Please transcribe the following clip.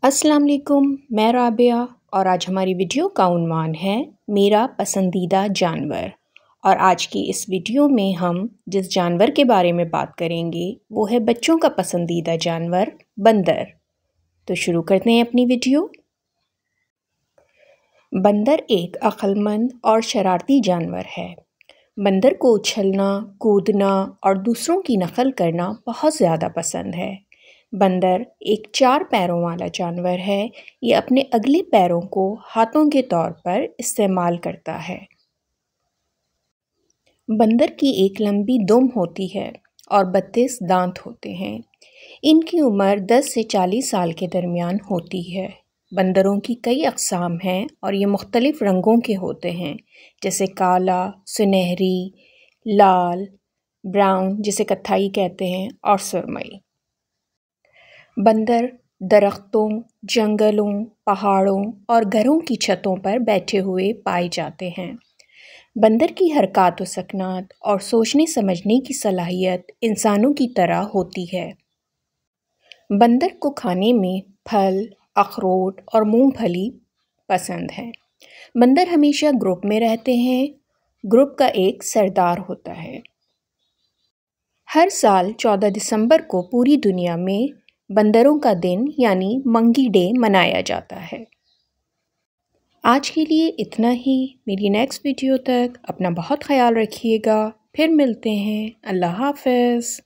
अस्सलाम वालेकुम, मैं राबिया और आज हमारी वीडियो का उन्वान है मेरा पसंदीदा जानवर। और आज की इस वीडियो में हम जिस जानवर के बारे में बात करेंगे वो है बच्चों का पसंदीदा जानवर बंदर। तो शुरू करते हैं अपनी वीडियो। बंदर एक अक्लमंद और शरारती जानवर है। बंदर को उछलना, कूदना और दूसरों की नकल करना बहुत ज़्यादा पसंद है। बंदर एक 4 पैरों वाला जानवर है। ये अपने अगले पैरों को हाथों के तौर पर इस्तेमाल करता है। बंदर की एक लंबी दुम होती है और 32 दांत होते हैं। इनकी उम्र 10 से 40 साल के दरमियान होती है। बंदरों की कई अक़साम हैं और ये मुख्तलिफ़ रंगों के होते हैं, जैसे काला, सुनहरी, लाल, ब्राउन जिसे कत्थई कहते हैं और सुरमई। बंदर दरख्तों, जंगलों, पहाड़ों और घरों की छतों पर बैठे हुए पाए जाते हैं। बंदर की हरकत व सकनात और सोचने समझने की सलाहियत इंसानों की तरह होती है। बंदर को खाने में फल, अखरोट और मूंगफली पसंद है। बंदर हमेशा ग्रुप में रहते हैं। ग्रुप का एक सरदार होता है। हर साल 14 दिसंबर को पूरी दुनिया में बंदरों का दिन यानी मंकी डे मनाया जाता है। आज के लिए इतना ही। मेरी नेक्स्ट वीडियो तक अपना बहुत ख्याल रखिएगा। फिर मिलते हैं। अल्लाह हाफ़िज़।